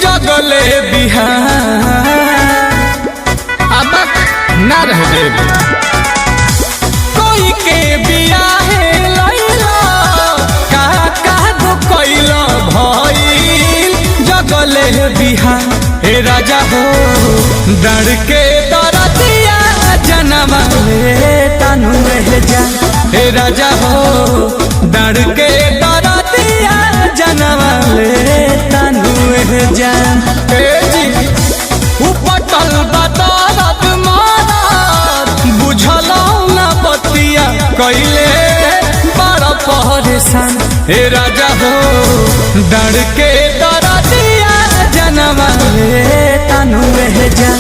जगले बिहार अब ना रह देबे कोई के बियाहे लैला का दो कैला भइल जगले बिहार। हे राजा हो डर के दरदिया जनम ले तनु रह जा। हे राजा हो डर के दरदिया जनम ले तनु रह जा। उपटल बदरत मारत बुझलौ ना बतिया कैले बड़ा परेशान। हे राजा हो डर के दरदिया जनम ले तनु रह जा।